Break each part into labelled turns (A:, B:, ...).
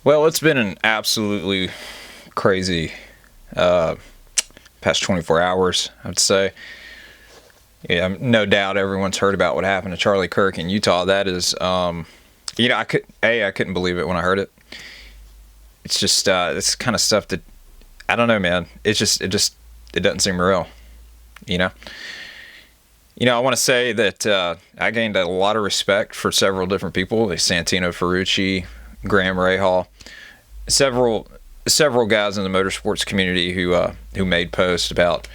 A: Well, it's been an absolutely crazy past 24 hours, I would say. Yeah, no doubt everyone's heard about what happened to Charlie Kirk in Utah. That is, I couldn't believe it when I heard it. It's just, it's kind of stuff that, I don't know, man. It doesn't seem real, you know? I want to say that I gained a lot of respect for several different people, like Santino Ferrucci, Graham Rahal, several guys in the motorsports community who made posts about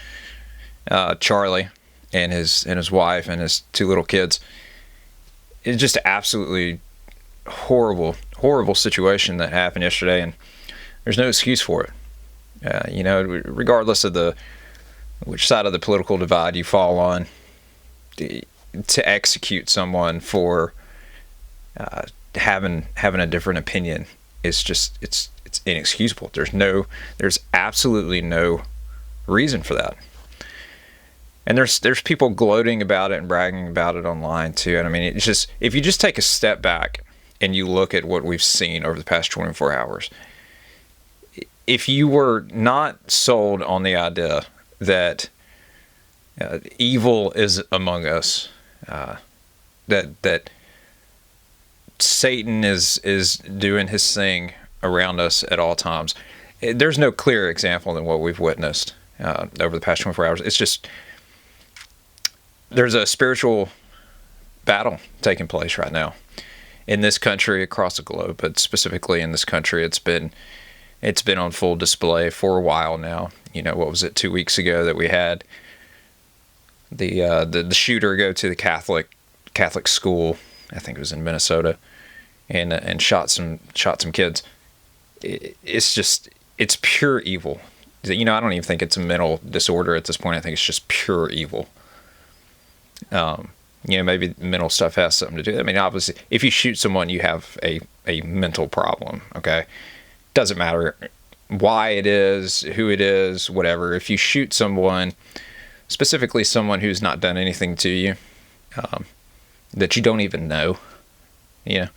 A: Charlie and his wife and his two little kids. It's just absolutely horrible situation that happened yesterday, and there's no excuse for it. Regardless of which side of the political divide you fall on, to execute someone for having a different opinion is just it's inexcusable. There's absolutely no reason for that. And there's people gloating about it and bragging about it online too. And I mean, it's just, if you just take a step back and you look at what we've seen over the past 24 hours, if you were not sold on the idea that evil is among us, that Satan is doing his thing around us at all times, there's no clearer example than what we've witnessed over the past 24 hours. It's just, there's a spiritual battle taking place right now in this country, across the globe, but specifically in this country. It's been on full display for a while now. What was it, 2 weeks ago that we had the shooter go to the Catholic school, I think it was in Minnesota, and shot some kids. It's pure evil. I don't even think it's a mental disorder at this point. I think it's just pure evil. Maybe mental stuff has something to do. I mean, obviously, if you shoot someone, you have a mental problem. Okay, doesn't matter why it is, who it is, whatever. If you shoot someone, specifically someone who's not done anything to you, that you don't even know, it's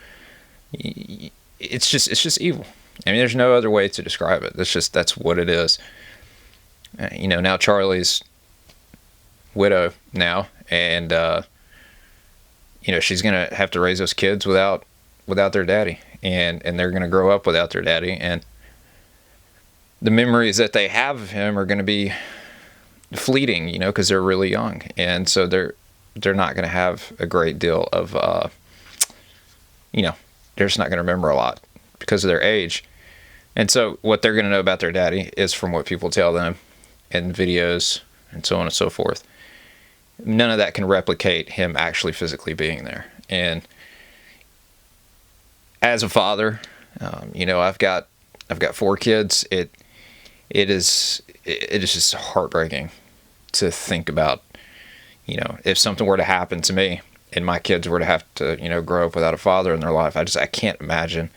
A: just evil. I mean, there's no other way to describe it. That's what it is. Now Charlie's widow now, and she's gonna have to raise those kids without their daddy, and they're gonna grow up without their daddy, and the memories that they have of him are gonna be fleeting, because they're really young, and so they're not gonna have a great deal of they're just not gonna remember a lot because of their age. And so what they're gonna know about their daddy is from what people tell them in videos and so on and so forth. None of that can replicate him actually physically being there. And as a father, I've got 4 kids. It is just heartbreaking to think about. If something were to happen to me and my kids were to have to grow up without a father in their life, I can't imagine.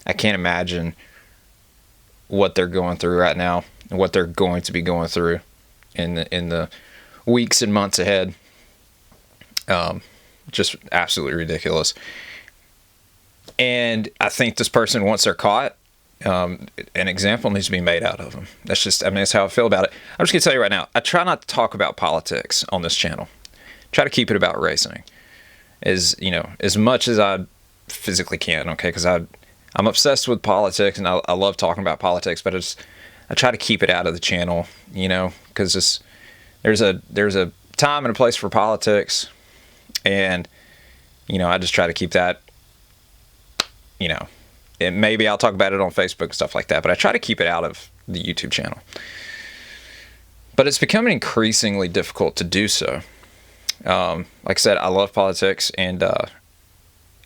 A: I can't imagine what they're going through right now and what they're going to be going through in the weeks and months ahead. Just absolutely ridiculous. And I think this person, once they're caught, an example needs to be made out of them. That's how I feel about it. I'm just gonna tell you right now, I try not to talk about politics on this channel. Try to keep it about racing as much as I physically can. Okay. Cause I'm obsessed with politics, and I love talking about politics, but I try to keep it out of the channel, cause there's a time and a place for politics, and I just try to keep that, and maybe I'll talk about it on Facebook and stuff like that, but I try to keep it out of the YouTube channel. But it's becoming increasingly difficult to do so. Like I said, I love politics, and I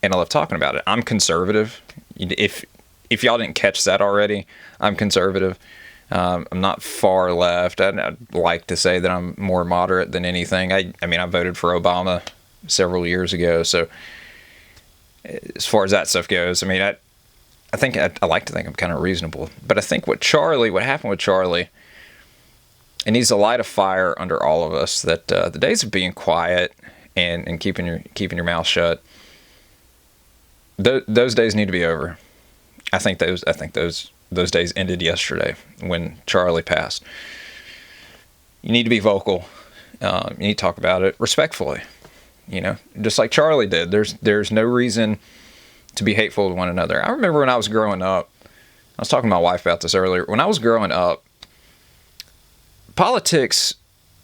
A: love talking about it. I'm conservative. If y'all didn't catch that already, I'm conservative. I'm not far left. I'd like to say that I'm more moderate than anything. I voted for Obama several years ago. So as far as that stuff goes, I think I like to think I'm kind of reasonable. But I think what happened with Charlie, it needs to light a fire under all of us that the days of being quiet and keeping your mouth shut, those days need to be over. those days ended yesterday when Charlie passed. You need to be vocal. You need to talk about it respectfully. Just like Charlie did. There's no reason to be hateful to one another. I remember when I was growing up, I was talking to my wife about this earlier. When I was growing up, politics,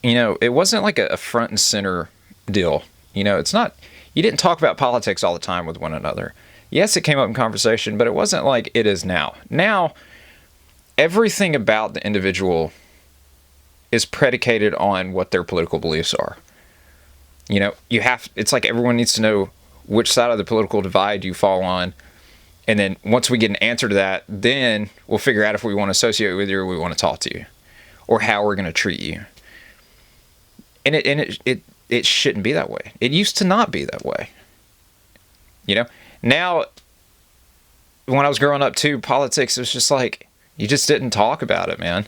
A: it wasn't like a front and center deal. It's not, you didn't talk about politics all the time with one another. Yes, it came up in conversation, but it wasn't like it is now. Now, everything about the individual is predicated on what their political beliefs are. It's like everyone needs to know which side of the political divide you fall on. And then once we get an answer to that, then we'll figure out if we want to associate with you or we want to talk to you or how we're going to treat you. And it shouldn't be that way. It used to not be that way. Now, when I was growing up too, politics was just like, you just didn't talk about it, man.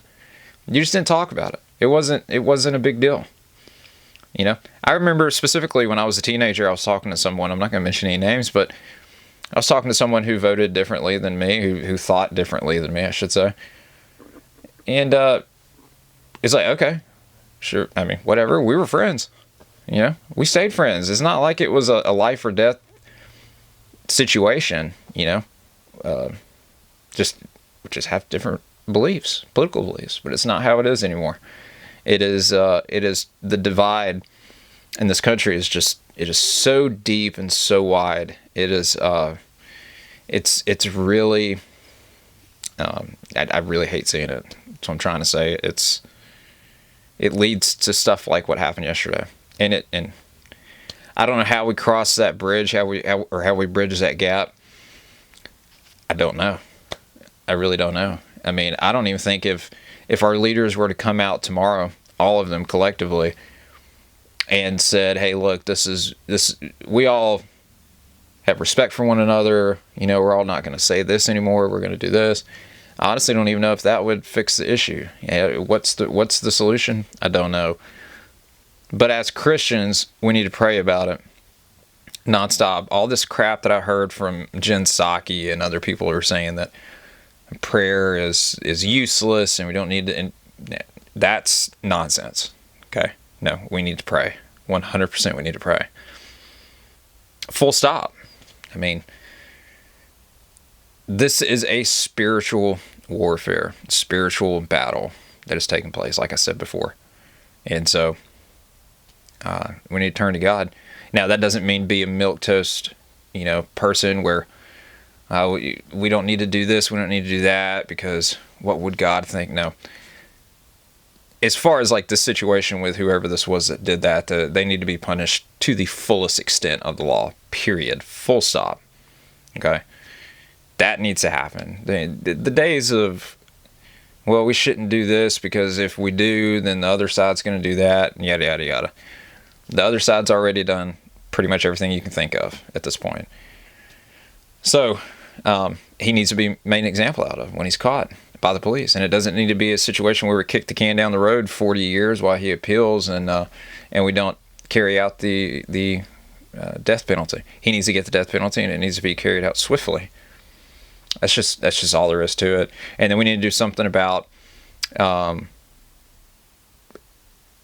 A: You just didn't talk about it. It wasn't a big deal. I remember specifically when I was a teenager, I was talking to someone, I'm not going to mention any names, but I was talking to someone who voted differently than me, who thought differently than me, I should say. And it's like, okay, sure. I mean, whatever. We were friends. We stayed friends. It's not like it was a life or death situation, just have different beliefs, political beliefs, but it's not how it is anymore. It is the divide in this country it is so deep and so wide. It is, it's really, I really hate seeing it. That's what I'm trying to say. It leads to stuff like what happened yesterday. And I don't know how we cross that bridge, how we bridge that gap. I don't know. I really don't know. I mean, I don't even think if our leaders were to come out tomorrow, all of them collectively, and said, hey, look, this, we all have respect for one another. We're all not going to say this anymore. We're going to do this. I honestly don't even know if that would fix the issue. What's the solution? I don't know. But as Christians, we need to pray about it nonstop. All this crap that I heard from Jen Psaki and other people who are saying that prayer is useless and we don't need to, and that's nonsense. Okay? No, we need to pray. 100% we need to pray. Full stop. I mean, this is a spiritual warfare, spiritual battle that is taking place, like I said before. And so we need to turn to God. Now, that doesn't mean be a milquetoast, person where we don't need to do this, we don't need to do that, because what would God think? No. As far as like the situation with whoever this was that did that, they need to be punished to the fullest extent of the law, period. Full stop. Okay? That needs to happen. The days of, well, we shouldn't do this because if we do, then the other side's going to do that, and yada, yada, yada. The other side's already done pretty much everything you can think of at this point. So he needs to be made an example out of when he's caught by the police. And it doesn't need to be a situation where we kick the can down the road 40 years while he appeals and we don't carry out the death penalty. He needs to get the death penalty, and it needs to be carried out swiftly. That's just all there is to it. And then we need to do something about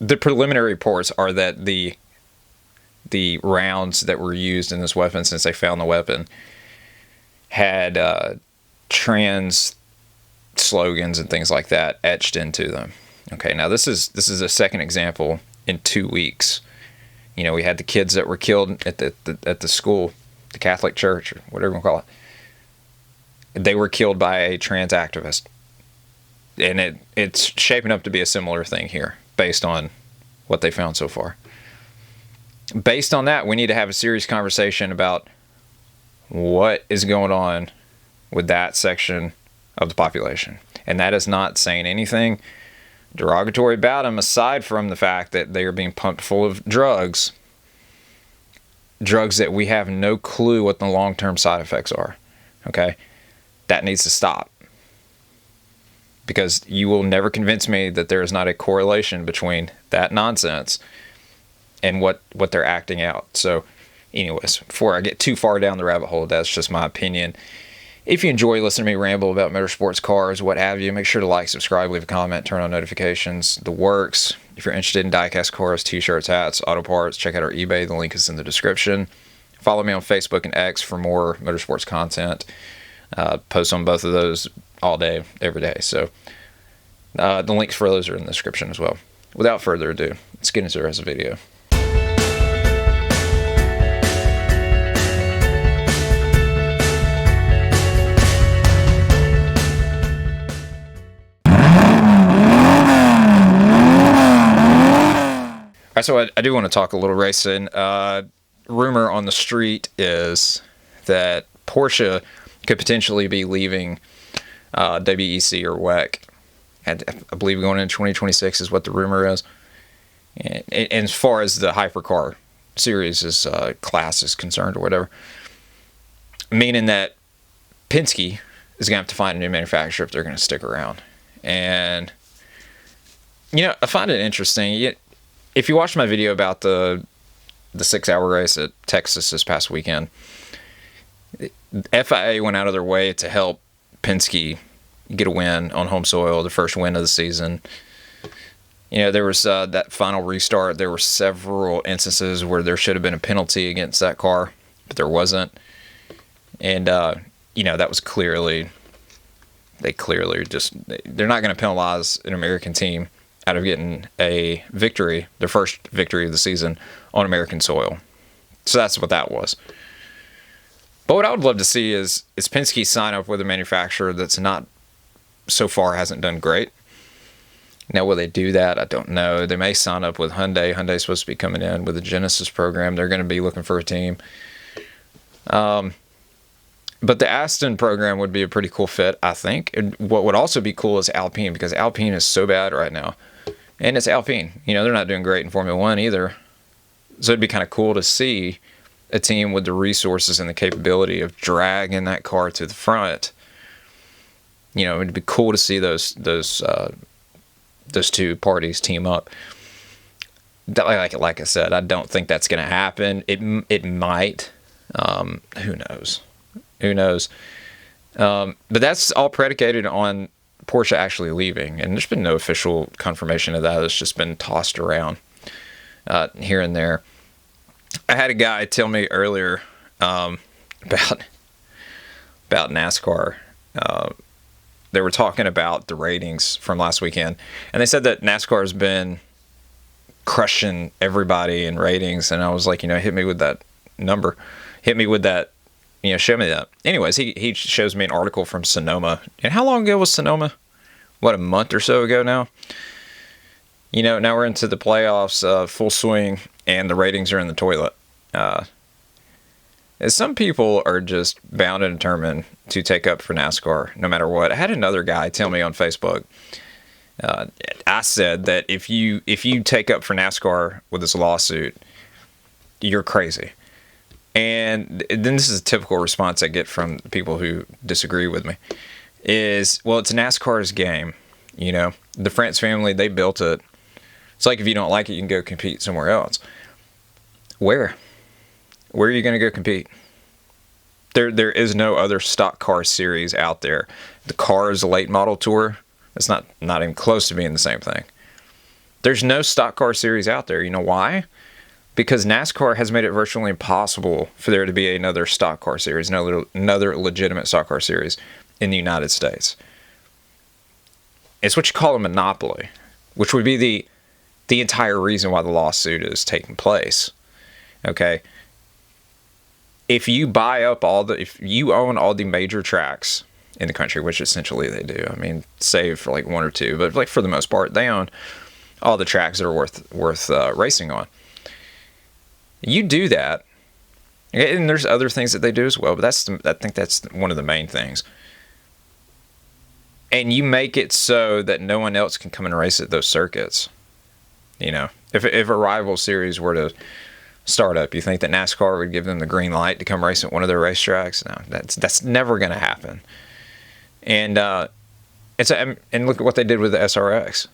A: the preliminary reports are that the rounds that were used in this weapon, since they found the weapon, had trans slogans and things like that etched into them. Okay, now this is a second example in 2 weeks. We had the kids that were killed at the school, the Catholic church, or whatever you want to call it. They were killed by a trans activist. And it's shaping up to be a similar thing here, based on what they found so far. Based on that, we need to have a serious conversation about what is going on with that section of the population. And that is not saying anything derogatory about them, aside from the fact that they are being pumped full of drugs that we have no clue what the long-term side effects are. Okay? That needs to stop. Because you will never convince me that there is not a correlation between that nonsense and what they're acting out. So anyways, before I get too far down the rabbit hole, that's just my opinion. If you enjoy listening to me ramble about motorsports, cars, what have you, make sure to like, subscribe, leave a comment, turn on notifications, the works. If you're interested in diecast cars, t-shirts, hats, auto parts, check out our eBay. The link is in the description. Follow me on Facebook and X for more motorsports content. Post on both of those all day, every day. So the links for those are in the description as well. Without further ado, let's get into the rest of the video. All right, so I do want to talk a little racing. Rumor on the street is that Porsche could potentially be leaving WEC or WEC. And I believe going into 2026 is what the rumor is. And as far as the hypercar series class is concerned or whatever, meaning that Penske is going to have to find a new manufacturer if they're going to stick around. And, you know, I find it interesting. If you watch my video about the 6-hour race at Texas this past weekend, FIA went out of their way to help Penske get a win on home soil, the first win of the season. You know, there was that final restart. There were several instances where there should have been a penalty against that car, but there wasn't. And, you know, that was they're not going to penalize an American team out of getting a victory, their first victory of the season on American soil. So that's what that was. But what I would love to see is Penske sign up with a manufacturer that's not, so far, hasn't done great. Now, will they do that? I don't know. They may sign up with Hyundai. Hyundai's supposed to be coming in with a Genesis program. They're going to be looking for a team. But the Aston program would be a pretty cool fit, I think. And what would also be cool is Alpine, because Alpine is so bad right now. And it's Alpine. You know, they're not doing great in Formula One either. So it'd be kind of cool to see a team with the resources and the capability of dragging that car to the front. You know, it'd be cool to see those two parties team up. Like I said, I don't think that's going to happen. It might. Who knows? Who knows? But that's all predicated on Porsche actually leaving, and there's been no official confirmation of that. It's just been tossed around here and there. I had a guy tell me earlier about NASCAR. They were talking about the ratings from last weekend, and they said that NASCAR has been crushing everybody in ratings. And I was like, you know, hit me with that number, hit me with that. You know, show me that. Anyways, he shows me an article from Sonoma. And how long ago was Sonoma? What, a month or so ago now? You know, now we're into the playoffs, full swing, and the ratings are in the toilet. Some people are just bound and determined to take up for NASCAR no matter what. I had another guy tell me on Facebook, I said that if you take up for NASCAR with this lawsuit, you're crazy. And then this is a typical response I get from people who disagree with me, is, well, it's NASCAR's game. You know, the France family, they built it. It's like if you don't like it, you can go compete somewhere else. Where? Where are you going to go compete? There is no other stock car series out there. The Cars Late Model Tour, it's not even close to being the same thing. There's no stock car series out there. You know why? Because NASCAR has made it virtually impossible for there to be another stock car series, another legitimate stock car series in the United States. It's what you call a monopoly, which would be the entire reason why the lawsuit is taking place. Okay? If you if you own all the major tracks in the country, which essentially they do, I mean, save for like one or two, but like for the most part, they own all the tracks that are worth racing on. You do that, and there's other things that they do as well, but I think that's one of the main things. And you make it so that no one else can come and race at those circuits. You know, if a rival series were to start up, you think that NASCAR would give them the green light to come race at one of their racetracks? No, that's never going to happen. And and look at what they did with the SRX.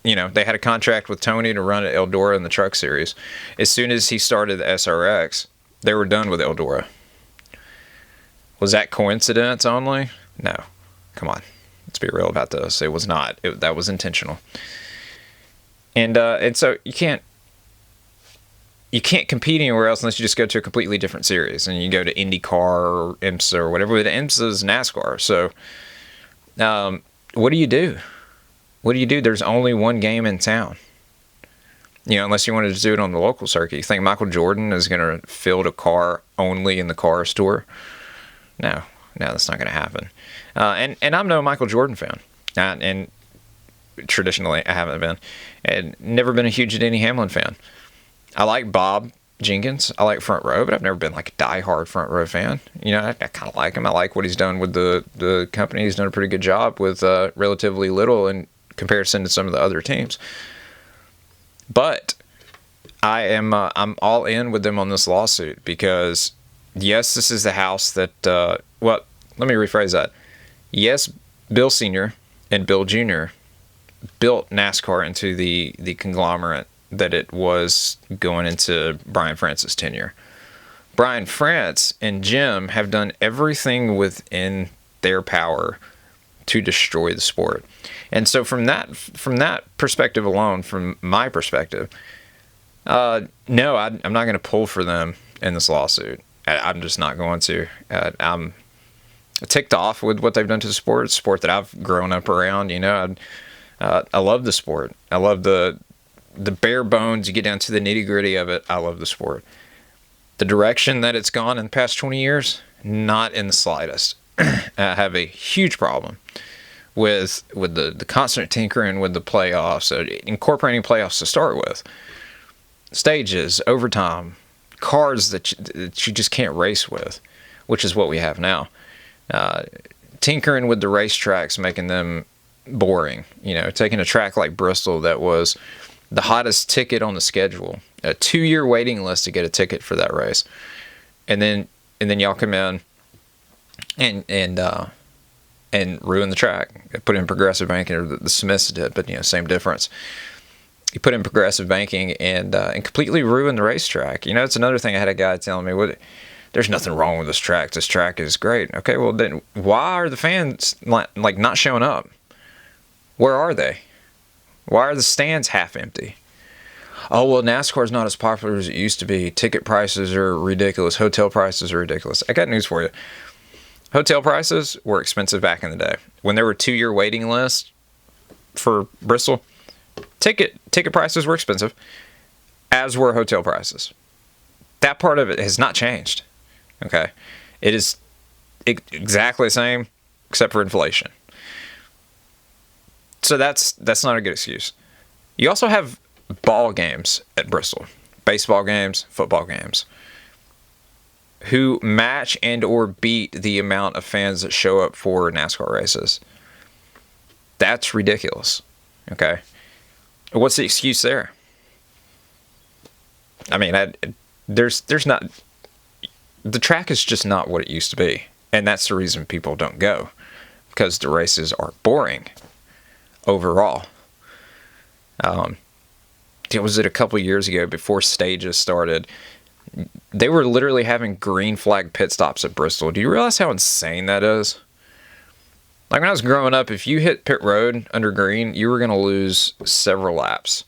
A: You know, they had a contract with Tony to run at Eldora in the Truck Series. As soon as he started the SRX, they were done with Eldora. Was that coincidence only? No. Come on. Let's be real about this. It was not. That was intentional. And so you can't compete anywhere else unless you just go to a completely different series and you go to IndyCar or IMSA or whatever. But IMSA is NASCAR. So what do you do? What do you do? There's only one game in town. Unless you wanted to do it on the local circuit. You think Michael Jordan is going to field a car only in the car store? No, that's not going to happen. And I'm no Michael Jordan fan. And traditionally, I haven't been. And never been a huge Denny Hamlin fan. I like Bob Jenkins. I like Front Row, but I've never been like a diehard Front Row fan. I kind of like him. I like what he's done with the company. He's done a pretty good job with relatively little in comparison to some of the other teams. But I'm all in with them on this lawsuit because, yes, this is the house that, let me rephrase that. Yes, Bill Sr. and Bill Jr. built NASCAR into the conglomerate that it was going into Brian France's tenure. Brian France and Jim have done everything within their power to destroy the sport. And so from that perspective alone, from my perspective, no, I'm not going to pull for them in this lawsuit. I'm just not going to. I'm ticked off with what they've done to the sport. It's a sport that I've grown up around. I love the sport. I love the bare bones. You get down to the nitty gritty of it. I love the sport. The direction that it's gone in the past 20 years, not in the slightest. I have a huge problem with the constant tinkering with the playoffs, incorporating playoffs to start with, stages, overtime, cars that you just can't race with, which is what we have now. Tinkering with the racetracks, making them boring. Taking a track like Bristol that was the hottest ticket on the schedule, a 2-year waiting list to get a ticket for that race, and then y'all come in and ruin the track. Put in progressive banking, or the Smiths did, but same difference. You put in progressive banking and completely ruin the racetrack. It's another thing. I had a guy telling me, there's nothing wrong with this track. This track is great. Okay, well then why are the fans like not showing up? Where are they? Why are the stands half empty? Oh, well, NASCAR is not as popular as it used to be. Ticket prices are ridiculous. Hotel prices are ridiculous. I got news for you. Hotel prices were expensive back in the day. When there were 2-year waiting lists for Bristol, ticket prices were expensive, as were hotel prices. That part of it has not changed. Okay? It is exactly the same, except for inflation. So that's not a good excuse. You also have ball games at Bristol, baseball games, football games, who match and or beat the amount of fans that show up for NASCAR races. That's ridiculous. Okay? What's the excuse there? I mean, there's not... The track is just not what it used to be. And that's the reason people don't go. Because the races are boring overall. Was it a couple years ago before stages started? They were literally having green flag pit stops at Bristol. Do you realize how insane that is? Like when I was growing up, if you hit pit road under green, you were going to lose several laps.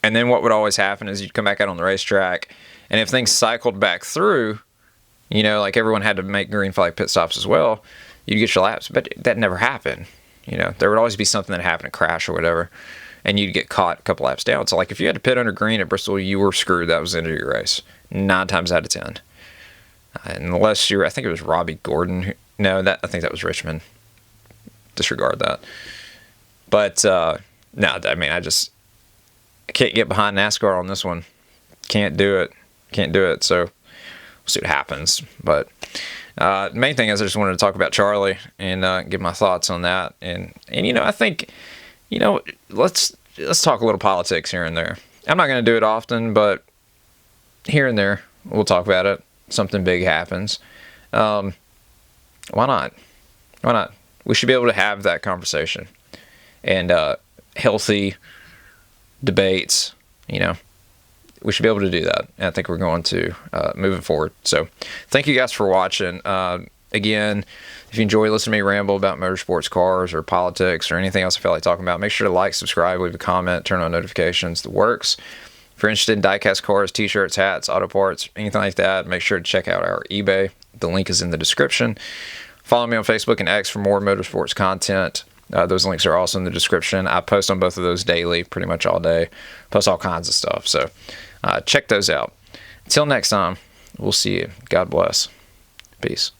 A: And then what would always happen is you'd come back out on the racetrack, and if things cycled back through, like everyone had to make green flag pit stops as well, you'd get your laps. But that never happened. There would always be something that happened, a crash or whatever, and you'd get caught a couple laps down. So like if you had to pit under green at Bristol, you were screwed. That was the end of your race. 9 times out of 10. Unless I think it was Robbie Gordon. I think that was Richmond. Disregard that. But no, I mean, I can't get behind NASCAR on this one. Can't do it. So we'll see what happens. But the main thing is I just wanted to talk about Charlie and give my thoughts on that. And I think, let's talk a little politics here and there. I'm not going to do it often, but here and there we'll talk about it. Something big happens. Why not? We should be able to have that conversation and healthy debates. We should be able to do that. And I think we're going to moving forward. So thank you guys for watching. Again, if you enjoy listening to me ramble about motorsports, cars, or politics, or anything else I feel like talking about, make sure to like, subscribe, leave a comment, turn on notifications, the works. If you're interested in diecast cars, t-shirts, hats, auto parts, anything like that, make sure to check out our eBay. The link is in the description. Follow me on Facebook and X for more motorsports content. Those links are also in the description. I post on both of those daily, pretty much all day. Post all kinds of stuff. So check those out. Until next time, we'll see you. God bless. Peace.